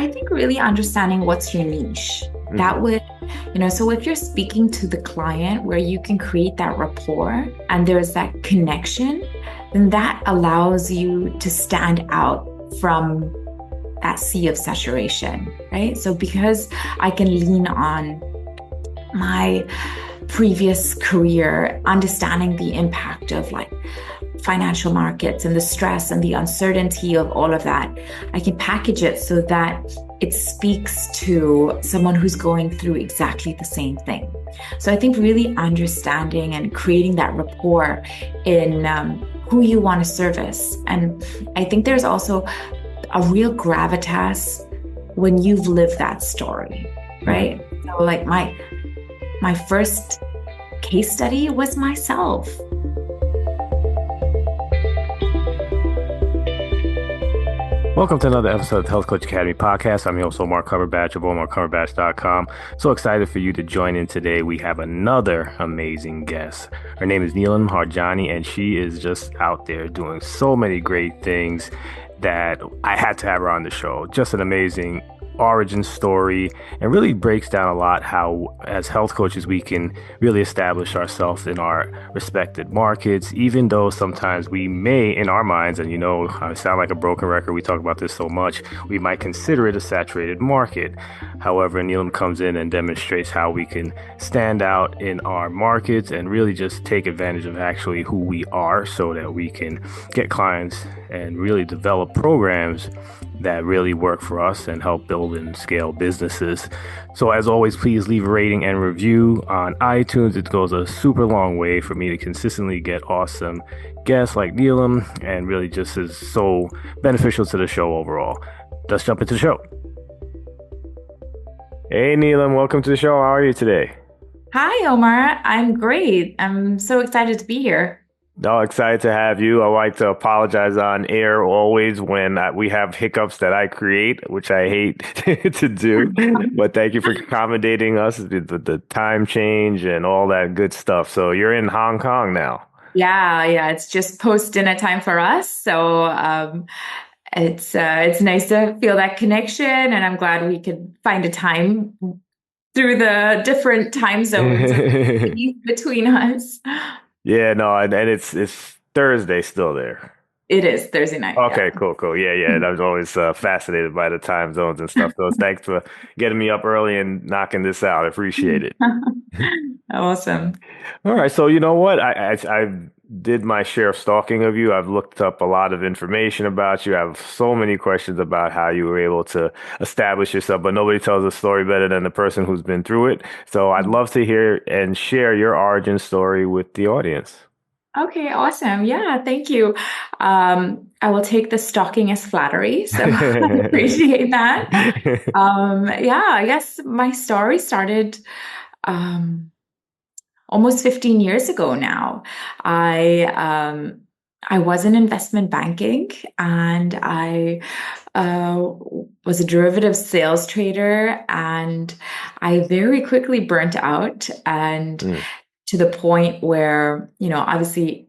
I think really understanding what's your niche. Hmm. That would, so if you're speaking to the client where you can create that rapport and there's that connection, then that allows you to stand out from that sea of saturation, right? So because I can lean on my previous career, understanding the impact of like financial markets and the stress and the uncertainty of all of that, I can package it so that it speaks to someone who's going through exactly the same thing. So I think really understanding and creating that rapport in who you want to service. And I think there's also a real gravitas when you've lived that story, Hmm. right? So like my first case study was myself. Welcome to another episode of the Health Coach Academy podcast. I'm your host, Omar Coverbatch of OmarCoverbatch.com. So excited for you to join in today. We have another amazing guest. Her name is Neelam Harjani, and she is just out there doing so many great things that I had to have her on the show. Just an amazing origin story, and really breaks down a lot how as health coaches we can really establish ourselves in our respected markets, even though sometimes we may in our minds, and I sound like a broken record, we talk about this so much, we might consider it a saturated market. However, Neelam comes in and demonstrates how we can stand out in our markets and really just take advantage of actually who we are so that we can get clients and really develop programs that really work for us and help build and scale businesses. So as always, please leave a rating and review on iTunes. It goes a super long way for me to consistently get awesome guests like Neelam, and really just is so beneficial to the show overall. Let's jump into the show. Hey Neelam, welcome to the show. How are you today? Hi, Omar. I'm great. I'm so excited to be here. No, excited to have you. I like to apologize on air always when we have hiccups that I create, which I hate to do. But thank you for accommodating us, the time change and all that good stuff. So you're in Hong Kong now. Yeah, it's just post dinner time for us. So it's nice to feel that connection, and I'm glad we could find a time through the different time zones of between us. Yeah, no, and it's Thursday still there. It is Thursday night. Yeah. Okay, cool. Yeah. And I was always fascinated by the time zones and stuff. So thanks for getting me up early and knocking this out. I appreciate it. Awesome. All right, so you know what? I did my share of stalking of you. I've looked up a lot of information about you. I have so many questions about how you were able to establish yourself, but nobody tells a story better than the person who's been through it. So I'd love to hear and share your origin story with the audience. Okay, awesome. Yeah, thank you. I will take the stalking as flattery, so I appreciate that. Yeah, I guess my story started um, almost 15 years ago now. I I was in investment banking, and I was a derivative sales trader, and I very quickly burnt out, and Mm, to the point where, obviously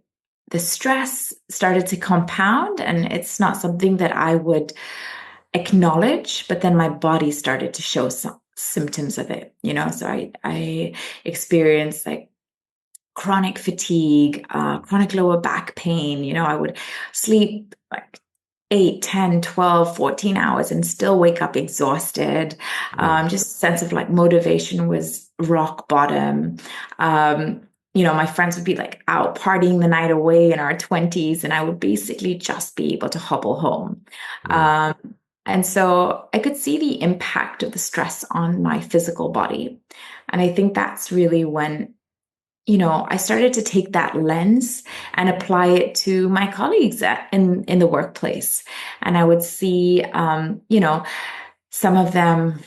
the stress started to compound, and it's not something that I would acknowledge, but then my body started to show some symptoms of it, so I experienced like chronic fatigue, chronic lower back pain. I would sleep like 8, 10, 12, 14 hours and still wake up exhausted. mm, Just sense of like motivation was rock bottom. My friends would be like out partying the night away in our 20s, and I would basically just be able to hobble home. mm, Um, and so I could see the impact of the stress on my physical body. And I think that's really when I started to take that lens and apply it to my colleagues in the workplace. And I would see, some of them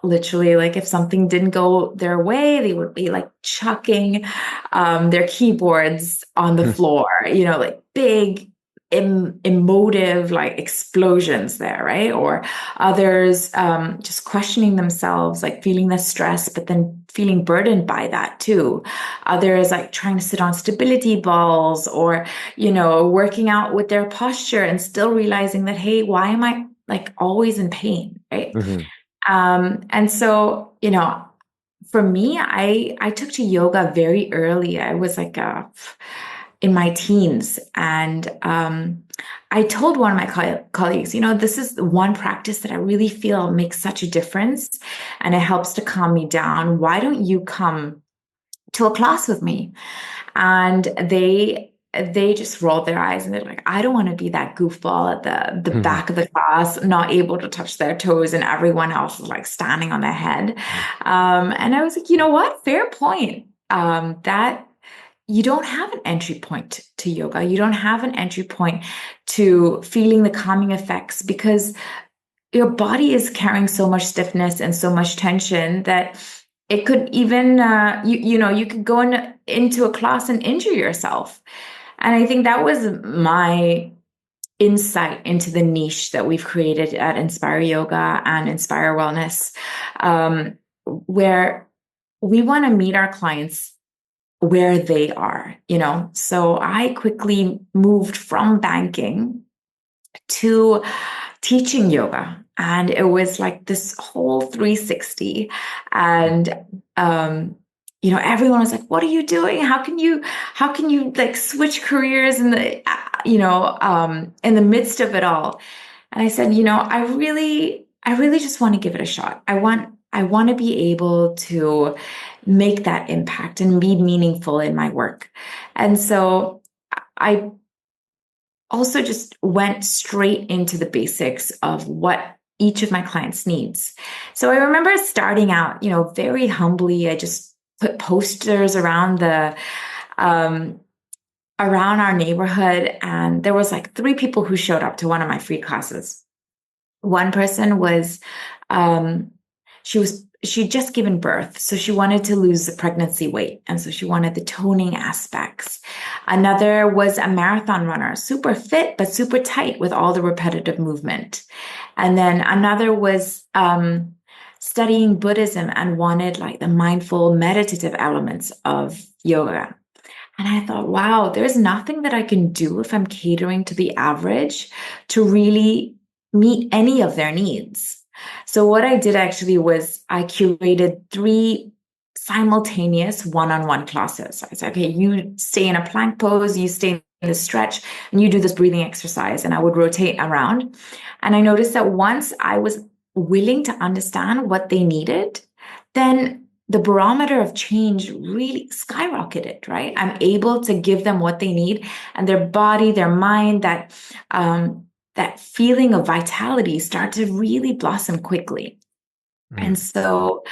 literally, like, if something didn't go their way, they would be like chucking their keyboards on the floor, like big emotive like explosions there, right? Or others just questioning themselves, like feeling the stress, but then feeling burdened by that too. Others like trying to sit on stability balls, or working out with their posture and still realizing that, hey, why am I like always in pain, right? Hmm. And so, for me, I took to yoga very early. I was like in my teens, and I told one of my colleagues, this is the one practice that I really feel makes such a difference, and it helps to calm me down. Why don't you come to a class with me? And they just rolled their eyes and they're like, I don't want to be that goofball at the Hmm. back of the class, not able to touch their toes, and everyone else is like standing on their head. And I was like, you know what? Fair point. That you don't have an entry point to yoga. You don't have an entry point to feeling the calming effects because your body is carrying so much stiffness and so much tension that it could even you could go into a class and injure yourself. And I think that was my insight into the niche that we've created at Inspire Yoga and Inspire Wellness, where we want to meet our clients where they are. So I quickly moved from banking to teaching yoga. And it was like this whole 360. And everyone was like, what are you doing? How can you like switch careers in the midst of it all? And I said, I really just want to give it a shot. I want to be able to make that impact and be meaningful in my work. And so I also just went straight into the basics of what each of my clients needs. So I remember starting out, very humbly. I just put posters um, around our neighborhood, and there was like 3 people who showed up to one of my free classes. One person was, um, she'd just given birth, so she wanted to lose the pregnancy weight, and so she wanted the toning aspects. Another was a marathon runner, super fit but super tight with all the repetitive movement. And then another was studying Buddhism and wanted like the mindful meditative elements of yoga. And I thought, wow, there's nothing that I can do if I'm catering to the average to really meet any of their needs. So what I did actually was I curated 3 simultaneous one-on-one classes. I said, okay, you stay in a plank pose, you stay in the stretch, and you do this breathing exercise. And I would rotate around. And I noticed that once I was willing to understand what they needed, then the barometer of change really skyrocketed, right? I'm able to give them what they need, and their body, their mind, that feeling of vitality start to really blossom quickly. And so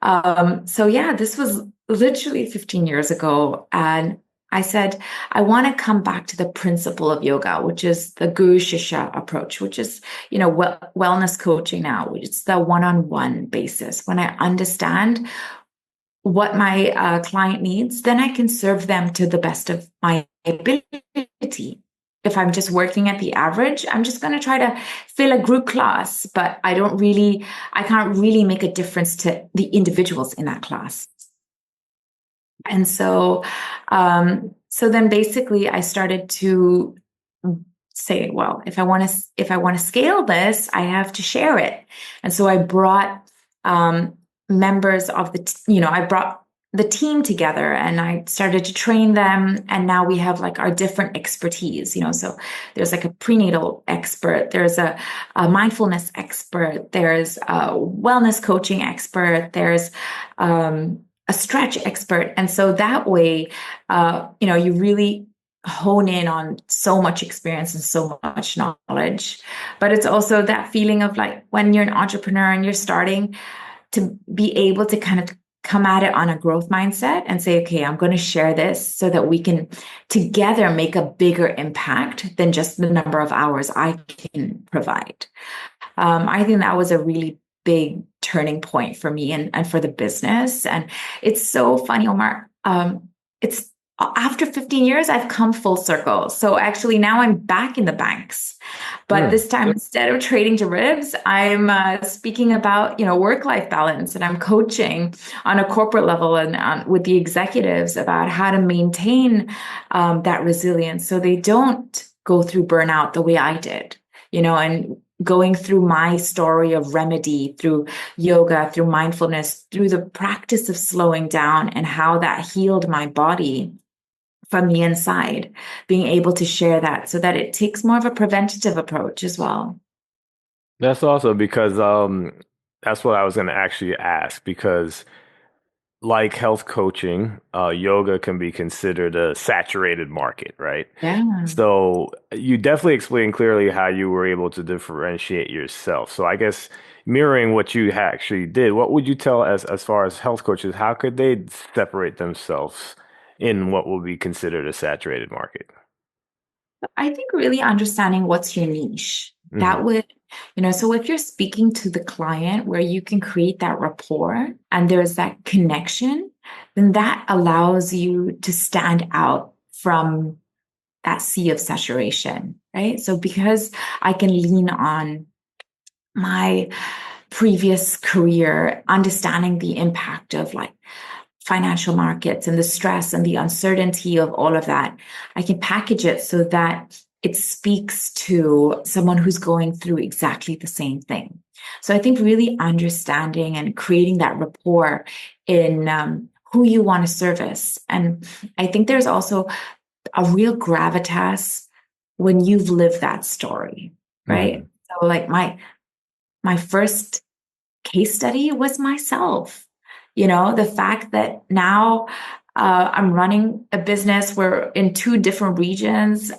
yeah, this was literally 15 years ago. And I said, I want to come back to the principle of yoga, which is the Guru Shishya approach, which is, wellness coaching now, which is the one-on-one basis. When I understand what my client needs, then I can serve them to the best of my ability. If I'm just working at the average, I'm just going to try to fill a group class, but I can't really make a difference to the individuals in that class. And so then basically I started to say, well, if I want to scale this, I have to share it. And so I brought members of I brought the team together and I started to train them. And now we have like our different expertise, so there's like a prenatal expert, there's a mindfulness expert, there's a wellness coaching expert, there's a stretch expert. And so that way, you really hone in on so much experience and so much knowledge. But it's also that feeling of like when you're an entrepreneur and you're starting to be able to kind of come at it on a growth mindset and say, okay, I'm going to share this so that we can together make a bigger impact than just the number of hours I can provide. I think that was a really big turning point for me and for the business. And it's so funny, Omar. It's after 15 years, I've come full circle. So actually now I'm back in the banks, but this time instead of trading derivatives, I'm speaking about, work-life balance, and I'm coaching on a corporate level and with the executives about how to maintain that resilience so they don't go through burnout the way I did, and going through my story of remedy, through yoga, through mindfulness, through the practice of slowing down and how that healed my body from the inside, being able to share that so that it takes more of a preventative approach as well. That's also because that's what I was going to actually ask because like health coaching, yoga can be considered a saturated market, right? Yeah. So you definitely explained clearly how you were able to differentiate yourself. So I guess mirroring what you actually did, what would you tell as far as health coaches, how could they separate themselves in what will be considered a saturated market? I think really understanding what's your niche, Hmm. that would, so if you're speaking to the client where you can create that rapport and there's that connection, then that allows you to stand out from that sea of saturation, right? So because I can lean on my previous career, understanding the impact of like financial markets and the stress and the uncertainty of all of that, I can package it so that it speaks to someone who's going through exactly the same thing. So I think really understanding and creating that rapport in who you want to service. And I think there's also a real gravitas when you've lived that story, right? Hmm. So like my first case study was myself. The fact that now I'm running a business. We're in two different regions.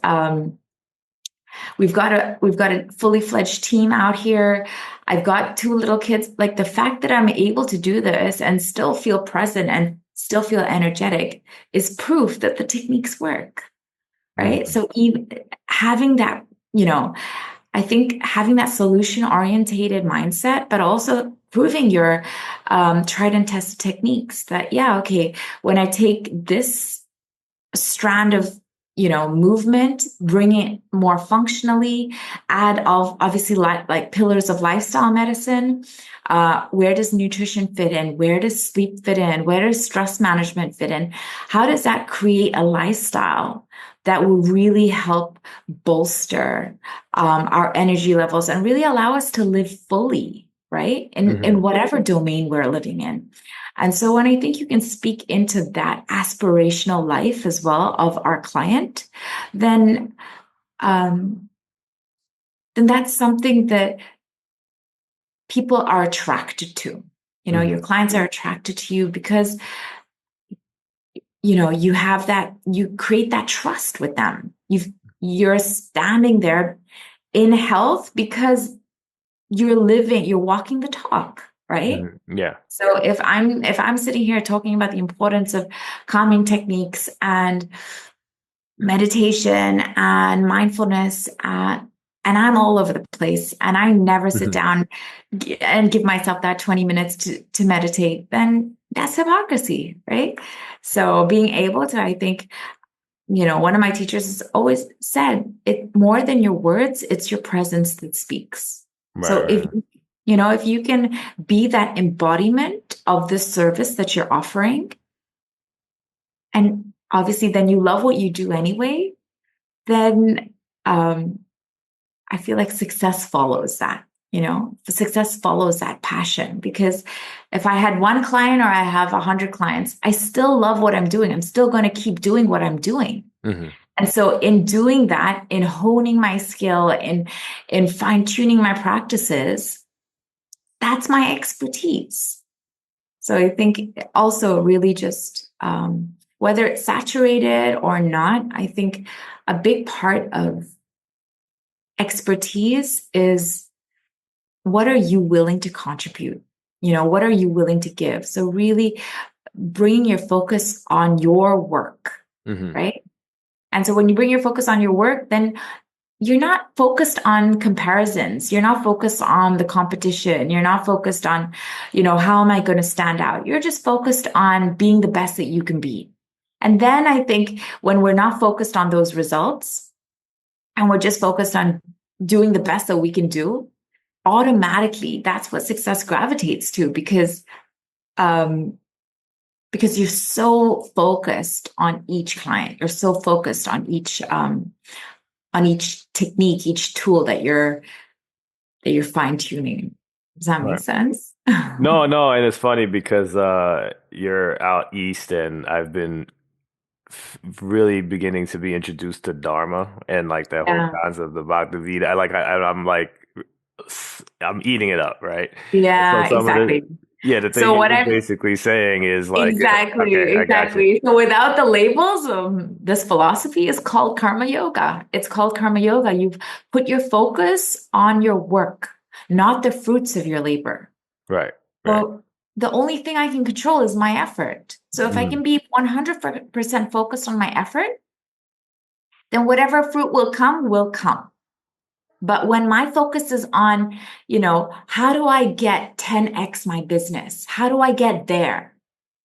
We've got a fully fledged team out here. I've got two little kids. Like the fact that I'm able to do this and still feel present and still feel energetic is proof that the techniques work, right? Hmm. So even having that, you know, I think having that solution orientated mindset, but also proving your tried and tested techniques that, yeah, okay, when I take this strand of movement, bring it more functionally, add obviously like pillars of lifestyle medicine. Where does nutrition fit in? Where does sleep fit in? Where does stress management fit in? How does that create a lifestyle that will really help bolster our energy levels and really allow us to live fully, right? In Hmm. whatever domain we're living in. And so when I think you can speak into that aspirational life as well of our client, then um, then that's something that people are attracted to. Your Hmm. clients are attracted to you because you have that, you create that trust with them. You're standing there in health because you're walking the talk, right? Hmm. Yeah. So if I'm sitting here talking about the importance of calming techniques and meditation and mindfulness, and I'm all over the place, and I never sit Hmm. down and give myself that 20 minutes to meditate, then that's hypocrisy, right? So being able to, I think, one of my teachers has always said, it more than your words, it's your presence that speaks. Right, So if right. if you can be that embodiment of the service that you're offering, and obviously then you love what you do anyway, then um, I feel like success follows that. The success follows that passion, because if I had one client or I have 100 clients, I still love what I'm doing. I'm still going to keep doing what I'm doing. Hmm. And so in doing that, in honing my skill, in fine-tuning my practices, that's my expertise. So I think also really just whether it's saturated or not, I think a big part of expertise is, what are you willing to contribute? What are you willing to give? So really bringing your focus on your work, Hmm. right? And so when you bring your focus on your work, then you're not focused on comparisons. You're not focused on the competition. You're not focused on, how am I going to stand out? You're just focused on being the best that you can be. And then I think when we're not focused on those results and we're just focused on doing the best that we can do, automatically that's what success gravitates to, um, because you're so focused on each client. You're so focused on each technique, each tool that you're that you're fine tuning. Does that make Right. sense? No, no, and it's funny because you're out east and I've been really beginning to be introduced to Dharma and like that whole Yeah. concept of Bhagavad Gita. I'm like I'm eating it up, right? And so Yeah, some of the exactly. yeah, the thing So you're what just I'm basically saying is like, exactly, okay, I got you. exactly. So without the labels, this philosophy is called karma yoga. It's called karma yoga. You've put your focus on your work, not the fruits of your labor. Right, right. Well, the only thing I can control is my effort. So if I Mm, can be 100% focused on my effort, then whatever fruit will come, will come. But when my focus is on, how do I get 10x my business? How do I get there?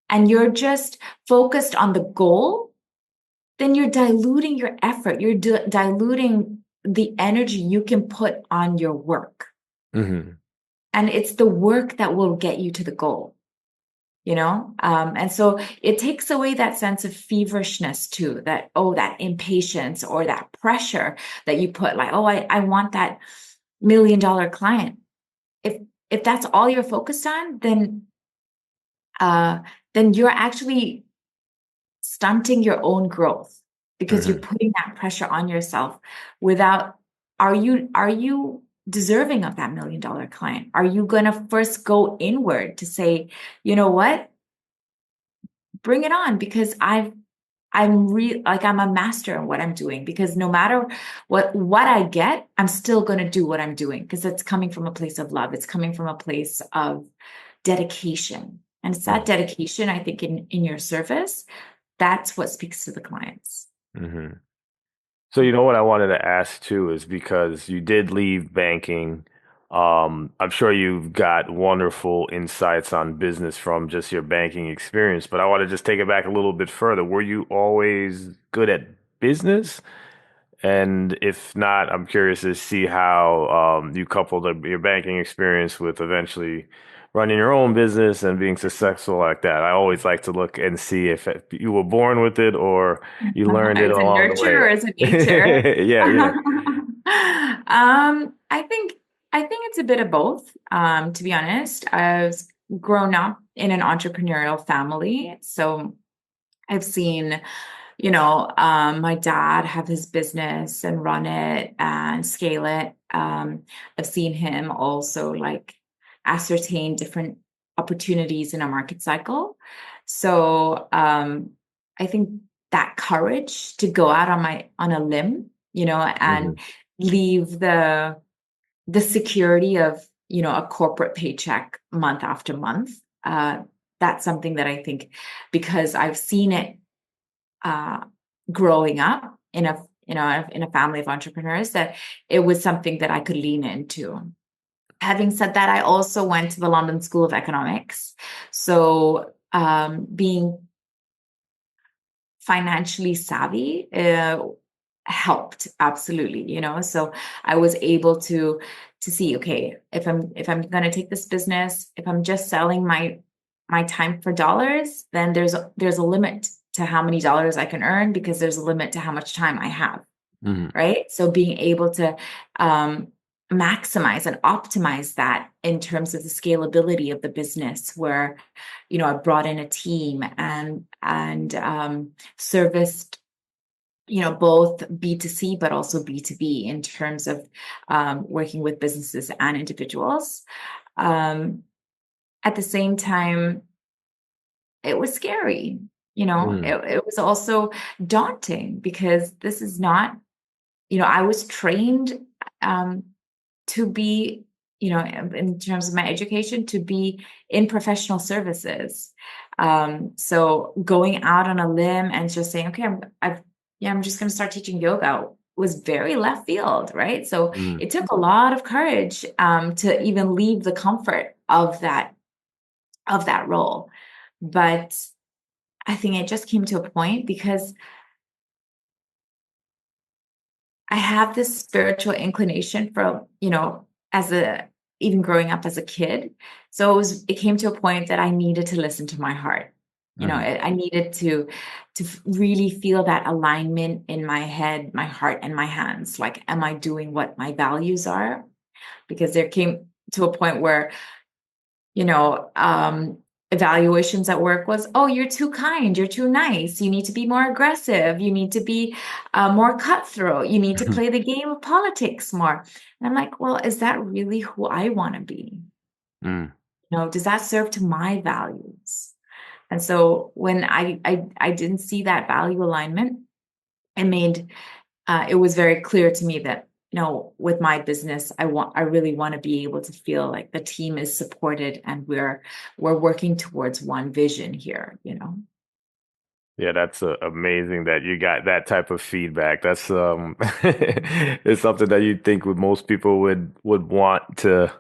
And you're just focused on the goal, then you're diluting your effort. You're diluting the energy you can put on your work. hmm And it's the work that will get you to the goal. And so it takes away that sense of feverishness too, that, oh, that impatience or that pressure that you put, like, oh, I want that $1 million client. If that's all you're focused on, uh then you're actually stunting your own growth because you're hmm putting that pressure on yourself without, are you deserving of that $1 million client? Are you going to first go inward to say, you know what, bring it on, because I'm a master in what I'm doing, because no matter what I get, I'm still going to do what I'm doing because it's coming from a place of love. It's coming from a place of dedication. And it's that dedication, I think, in your service, that's what speaks to the clients. hmm So you know what I wanted to ask too is because you did leave banking. I'm sure you've got wonderful insights on business from just your banking experience, but I want to just take it back a little bit further. Were you always good at business? And if not, I'm curious to see how you coupled your banking experience with eventually running your own business and being successful like that. I always like to look and see if you were born with it or you learned it Is it along the nurture way. or is it nature? Yeah, yeah. I think it's a bit of both. To be honest, I've grown up in an entrepreneurial family, so I've seen, my dad have his business and run it and scale it. I've seen him also like ascertain different opportunities in a market cycle. So I think that courage to go out on a limb, and hmm leave the security of, a corporate paycheck month after month. That's something that I think, because I've seen it uh, growing up in a family of entrepreneurs, that it was something that I could lean into. Having said that, I also went to the London School of Economics. So being financially savvy helped absolutely, so I was able to see, okay, if I'm going to take this business, if I'm just selling my time for dollars, then there's a limit to how many dollars I can earn, because there's a limit to how much time I have, hmm right? So being able to um, maximize and optimize that in terms of the scalability of the business, where, I brought in a team and serviced, both B2C but also B2B in terms of working with businesses and individuals. Um, at the same time, it was scary. It was also daunting, because this is not, I was trained um, to be, in terms of my education, to be in professional services. So going out on a limb and just saying, okay, I'm just going to start teaching yoga was very left field, right? So hmm it took a lot of courage to even leave the comfort of that role. But I think it just came to a point, because I have this spiritual inclination for, as a even growing up as a kid. So it came to a point that I needed to listen to my heart. hmm I needed to really feel that alignment in my head, my heart, and my hands. Like, am I doing what my values are? because there came to a point where, you know, evaluations at work was, oh, you're too kind, you're too nice, you need to be more aggressive, you need to be more cutthroat, you need to play the game of politics more. And I'm like, well, is that really who I want to be? Mm. You know, does that serve to my values? And so when I didn't see that value alignment, it made it was very clear to me that, you know, with my business, I really want to be able to feel like the team is supported and we're working towards one vision here, you know. Yeah, that's amazing that you got that type of feedback. That's it's something that you'd think would most people would want to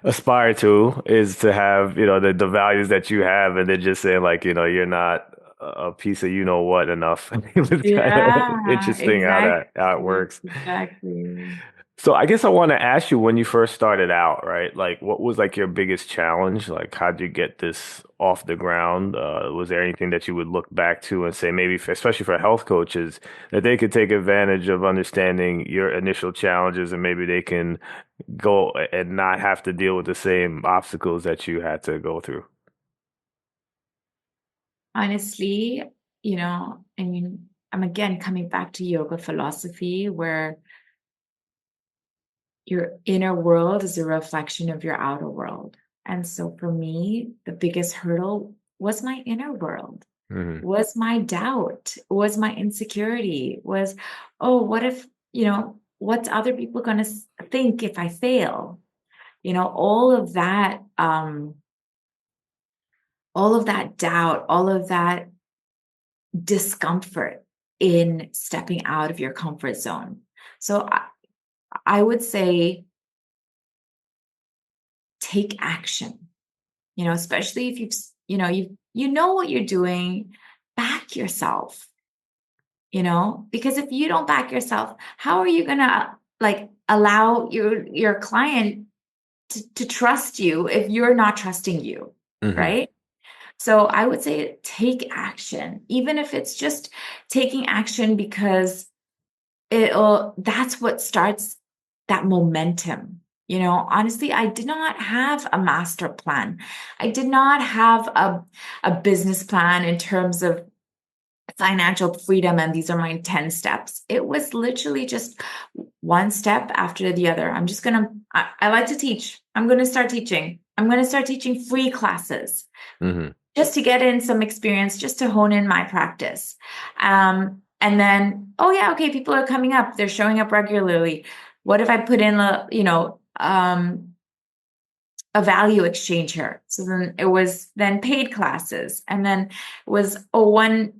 aspire to, is to have, you know, the values that you have, and then just saying like, you know, you're not a piece of you know what enough. It's kind of Yeah, interesting how it exactly. works. Exactly. So I guess I want to ask you, when you first started out, right? Like, what was like your biggest challenge? Like, how did you get this off the ground? Was there anything that you would look back to and say, maybe, especially for health coaches, that they could take advantage of understanding your initial challenges, and maybe they can go and not have to deal with the same obstacles that you had to go through? Honestly, you know, I mean, I'm again coming back to yoga philosophy where your inner world is a reflection of your outer world. And so for me, the biggest hurdle was my inner world, Hmm. was my doubt, was my insecurity, was, oh, what if, you know, what's other people going to think if I fail? You know, all of that doubt, all of that discomfort in stepping out of your comfort zone. So I would say take action, you know, especially if you know what you're doing, back yourself, you know, because if you don't back yourself, how are you going to like allow your client to trust you if you're not trusting you, Hmm. right? So I would say take action, even if it's just taking action because that's what starts that momentum. You know, honestly, I did not have a master plan. I did not have a business plan in terms of financial freedom, and these are my 10 steps. It was literally just one step after the other. I like to teach. I'm going to start teaching. I'm going to start teaching free classes Hmm. just to get in some experience, just to hone in my practice. And then, oh yeah, okay, people are coming up. They're showing up regularly. What if I put in a value exchange here? So then it was then paid classes, and then it was one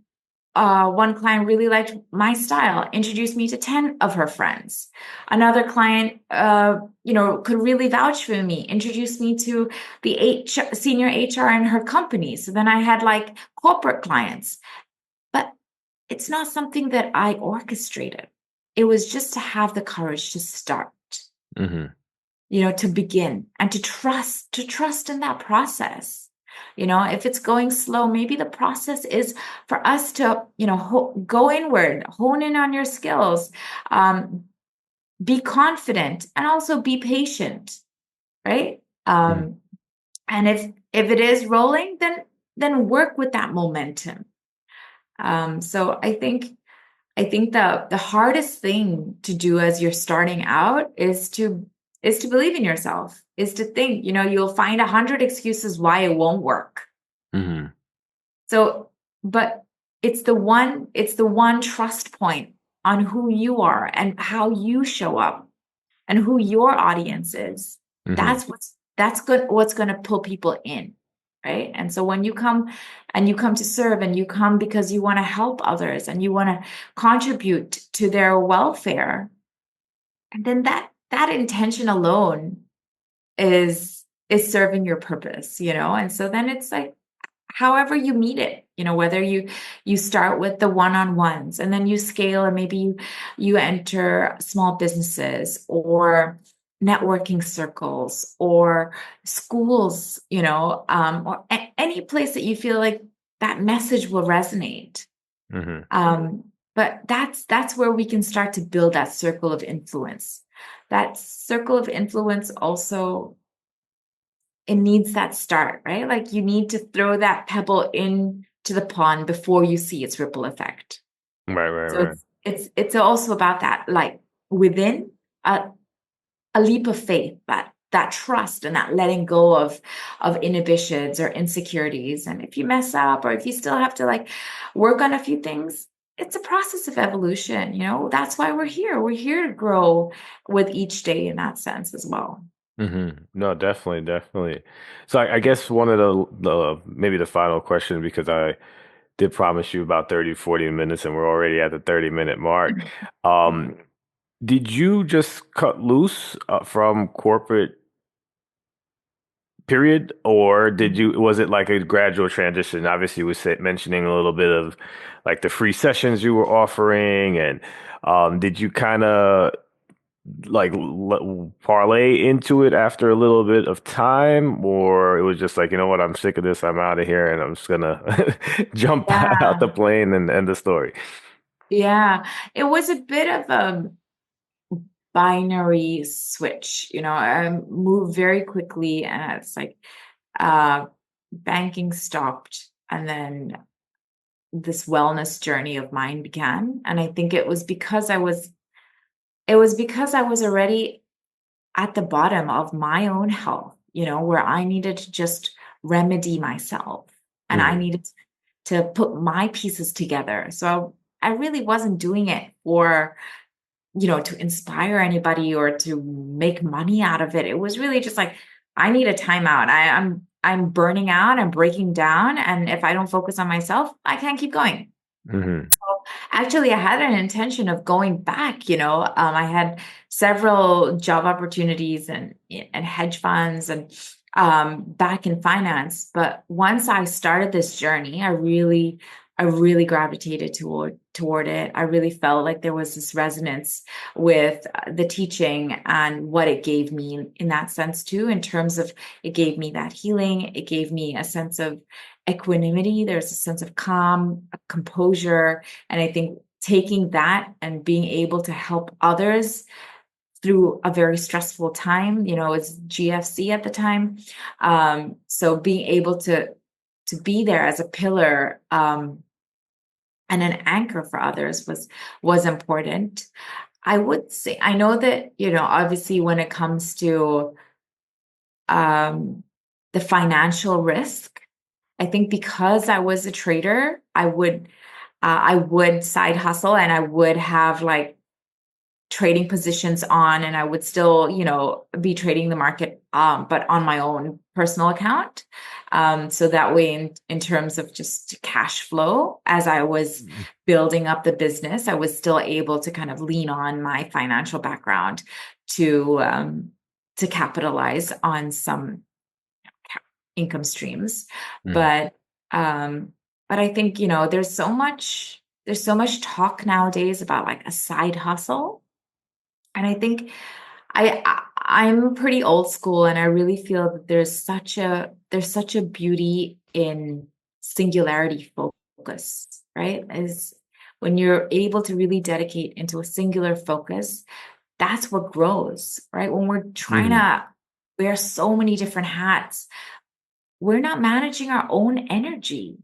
client really liked my style, introduced me to 10 of her friends. Another client, could really vouch for me, introduced me to the senior HR in her company. So then I had like corporate clients, but it's not something that I orchestrated. It was just to have the courage to start, Hmm. you know, to begin and to trust in that process. You know, if it's going slow, maybe the process is for us to, you know, go inward, hone in on your skills, um, be confident, and also be patient, right? And if it is rolling, then work with that momentum. So I think the hardest thing to do as you're starting out is to believe in yourself, is to think, you know, you'll find 100 excuses why it won't work. Hmm. So, but it's the one trust point on who you are and how you show up and who your audience is. Hmm. That's good what's going to pull people in, right? And so when you come to serve, and you come because you want to help others and you want to contribute to their welfare, and then that intention alone is serving your purpose, you know? And so then it's like however you meet it, you know, whether you start with the one-on-ones and then you scale, and maybe you enter small businesses or networking circles or schools, you know, or any place that you feel like that message will resonate. Hmm. But that's where we can start to build that circle of influence. that circle of influence also, it needs that start, right? Like you need to throw that pebble into the pond before you see its ripple effect. Right, right, So right. it's also about that, like within a, a leap of faith, that trust and that letting go of inhibitions or insecurities. And if you mess up or if you still have to like work on a few things, it's a process of evolution, you know. That's why we're here. We're here to grow with each day in that sense as well. No, definitely, definitely. So I guess one of the maybe the final question, because I did promise you about 30, 40 minutes and we're already at the 30-minute mark. Um, did you just cut loose from corporate period, or was it like a gradual transition? Obviously, you were mentioning a little bit of like the free sessions you were offering, and did you kind of like parlay into it after a little bit of time, or it was just like, you know what, I'm sick of this, I'm out of here, and I'm just gonna jump out the Yeah. plane and end the story. Yeah. It was a bit of a binary switch, you know. I moved very quickly and it's like uh banking stopped and then this wellness journey of mine began. And I think it was because I was already at the bottom of my own health, you know, where I needed to just remedy myself and I Hmm. needed to put my pieces together. So I really wasn't doing it for, you know, to inspire anybody or to make money out of it. It was really just like, I need a timeout. I'm burning out, I'm breaking down. And if I don't focus on myself, I can't keep going. Hmm. Actually, I had an intention of going back. You know, I had several job opportunities and hedge funds and back in finance. But once I started this journey, I really gravitated toward it. I really felt like there was this resonance with the teaching and what it gave me in that sense too, in terms of it gave me that healing. It gave me a sense of equanimity. There's a sense of calm, composure, and I think taking that and being able to help others through a very stressful time, you know, it's GFC at the time. So being able to be there as a pillar and an anchor for others was important. I would say, I know that, you know, obviously when it comes to um, the financial risk, I think because I was a trader, I would side hustle and I would have like trading positions on and I would still, you know, be trading the market, but on my own personal account. So that way, in terms of just cash flow, as I was building up the business, I was still able to kind of lean on my financial background to um, to capitalize on some income streams. Hmm. But um, but I think, you know, there's so much talk nowadays about like a side hustle. And I think I'm pretty old school and I really feel that there's such a beauty in singularity focus, right? Is when you're able to really dedicate into a singular focus, that's what grows, right? When we're trying Hmm. to wear so many different hats, we're not managing our own energy,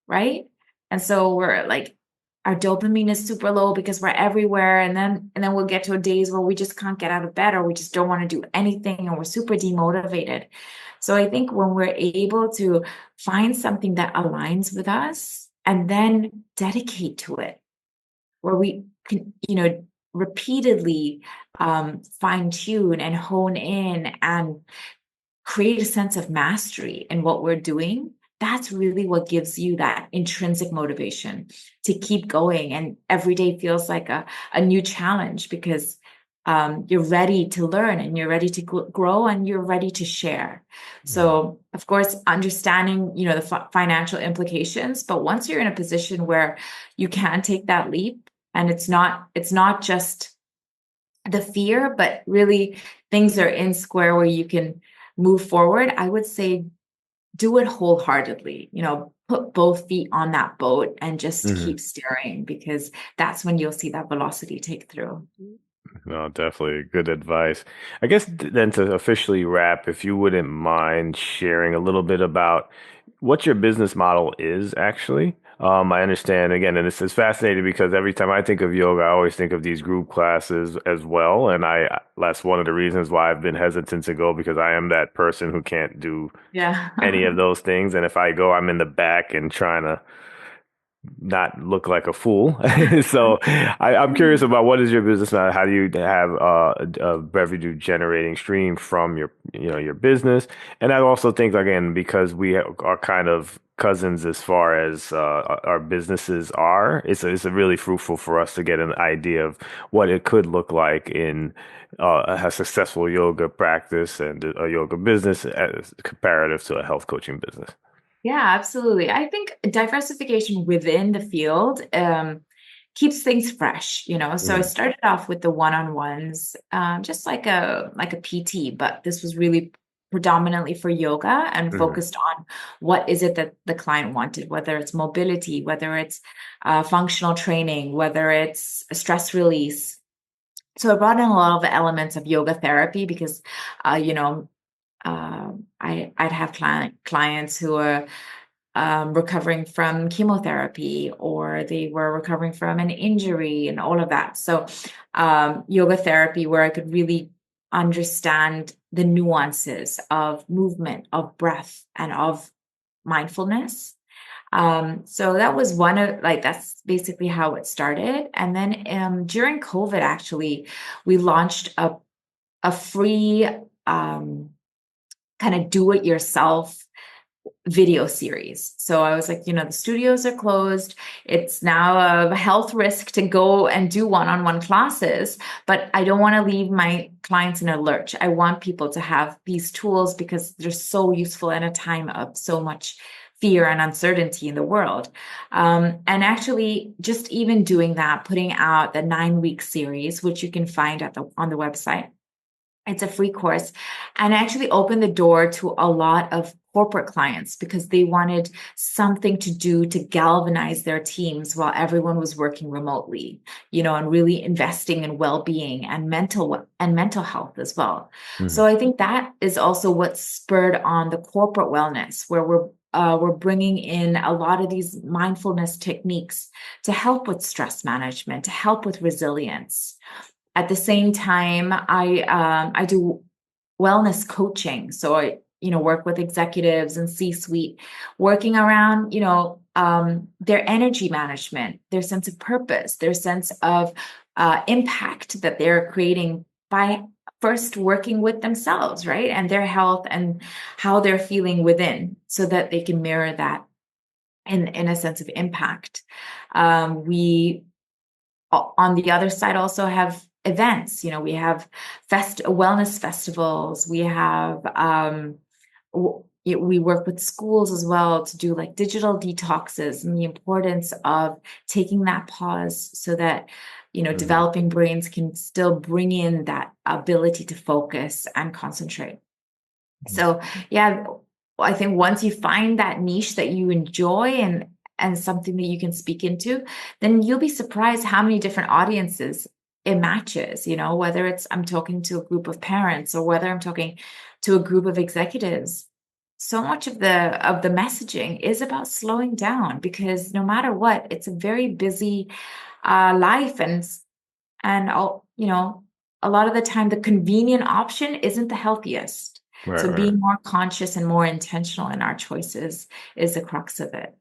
right? And so we're like, our dopamine is super low because we're everywhere. And then we'll get to a days where we just can't get out of bed or we just don't want to do anything and we're super demotivated. So I think when we're able to find something that aligns with us and then dedicate to it, where we can, you know, repeatedly fine tune and hone in and create a sense of mastery in what we're doing, that's really what gives you that intrinsic motivation to keep going. And every day feels like a new challenge because you're ready to learn and you're ready to grow and you're ready to share. So, of course, understanding, you know, the financial implications, but once you're in a position where you can take that leap and it's not just the fear, but really things are in square where you can move forward, I would say do it wholeheartedly. You know, put both feet on that boat and just Hmm. keep steering because that's when you'll see that velocity take through. No, definitely good advice. I guess then to officially wrap, if you wouldn't mind sharing a little bit about what your business model is actually. I understand again, and this is fascinating because every time I think of yoga, I always think of these group classes as well. And that's one of the reasons why I've been hesitant to go because I am that person who can't do Yeah. any of those things. And if I go, I'm in the back and trying to not look like a fool. So I'm curious about what is your business now? How do you have a revenue generating stream from your business? And I also think again because are kind of cousins as far as our businesses are, it's a really fruitful for us to get an idea of what it could look like in a successful yoga practice and a yoga business as comparative to a health coaching business. Yeah, absolutely. I think diversification within the field keeps things fresh, you know. So I Mm, started off with the one-on-ones, just like a PT, but this was really predominantly for yoga and mm, focused on what is it that the client wanted, whether it's mobility, whether it's functional training, whether it's stress release. So I brought in a lot of the elements of yoga therapy because, you know, I'd have clients who are recovering from chemotherapy or they were recovering from an injury and all of that. So, yoga therapy, where I could really understand the nuances of movement, of breath, and of mindfulness. So that was one of like that's basically how it started. And then during COVID, actually, we launched a free kind of do it yourself video series. So I was like, you know, the studios are closed. It's now a health risk to go and do one-on-one classes, but I don't want to leave my clients in a lurch. I want people to have these tools because they're so useful in a time of so much fear and uncertainty in the world. And actually, just even doing that, putting out the 9-week series, which you can find on the website. It's a free course and actually opened the door to a lot of corporate clients because they wanted something to do to galvanize their teams while everyone was working remotely, you know, and really investing in well-being and mental health as well. mm. So I think that is also what spurred on the corporate wellness, where we're bringing in a lot of these mindfulness techniques to help with stress management, to help with resilience. At the same time, I do wellness coaching. So I, you know, work with executives and C-suite, working around, you know, their energy management, their sense of purpose, their sense of impact that they're creating by first working with themselves, right? And their health and how they're feeling within so that they can mirror that in a sense of impact. We on the other side also have events. You know, we have wellness festivals. We have we work with schools as well to do like digital detoxes and the importance of taking that pause so that, you know, Mhm. developing brains can still bring in that ability to focus and concentrate. So yeah, I think once you find that niche that you enjoy and something that you can speak into, then you'll be surprised how many different audiences it matches, you know, whether it's I'm talking to a group of parents or whether I'm talking to a group of executives. So much of the messaging is about slowing down because no matter what, it's a very busy life and all, you know, a lot of the time the convenient option isn't the healthiest. Right, So right. being more conscious and more intentional in our choices is the crux of it.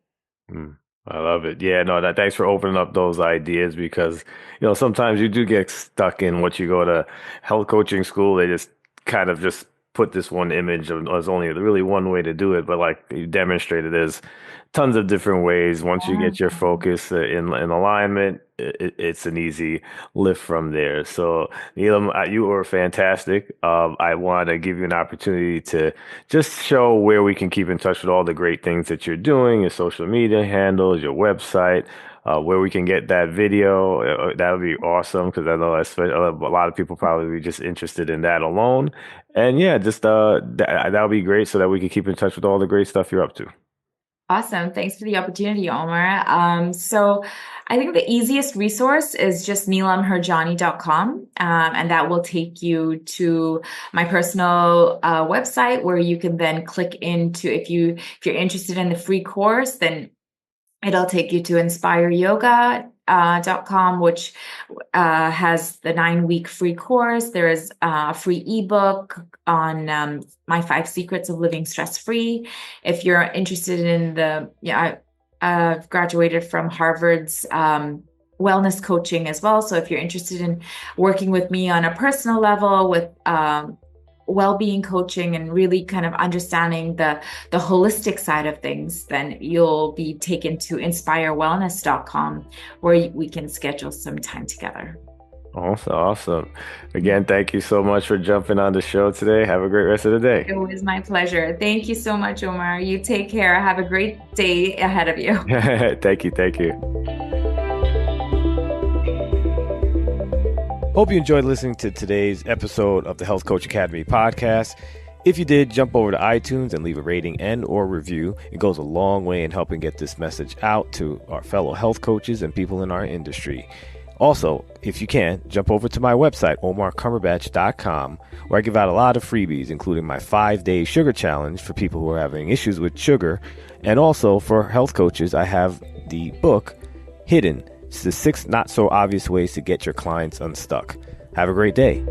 Mm, I love it. Yeah, no, thanks for opening up those ideas because, sometimes you do get stuck in what you go to health coaching school. They just kind of just put this one image of there's only really one way to do it. But like you demonstrated, there's tons of different ways. Once you Yeah. get your focus in alignment, it's an easy lift from there. So, Neelam, you were fantastic. I want to give you an opportunity to just show where we can keep in touch with all the great things that you're doing, your social media handles, your website, where we can get that video. That would be awesome because I know a lot of people probably be just interested in that alone. And yeah, just that would be great so that we can keep in touch with all the great stuff you're up to. Awesome. Thanks for the opportunity, Omar. So I think the easiest resource is just neelamharjani.com. And that will take you to my personal website where you can then click into if you're interested in the free course, then it'll take you to inspireyoga.com, which has the 9-week free course. There is a free ebook on my 5 secrets of living stress free. If you're interested in I've graduated from Harvard's wellness coaching as well. So if you're interested in working with me on a personal level with well-being coaching and really kind of understanding the holistic side of things, then you'll be taken to inspirewellness.com where we can schedule some time together. Awesome. Again, thank you so much for jumping on the show today. Have a great rest of the day. It was my pleasure. Thank you so much, Omar. You take care. Have a great day ahead of you. Thank you. Thank you. Hope you enjoyed listening to today's episode of the Health Coach Academy podcast. If you did, jump over to iTunes and leave a rating and or review. It goes a long way in helping get this message out to our fellow health coaches and people in our industry. Also, if you can, jump over to my website, omarcumberbatch.com, where I give out a lot of freebies, including my 5-day sugar challenge for people who are having issues with sugar. And also for health coaches, I have the book, Hidden. It's the 6 not so obvious ways to get your clients unstuck. Have a great day.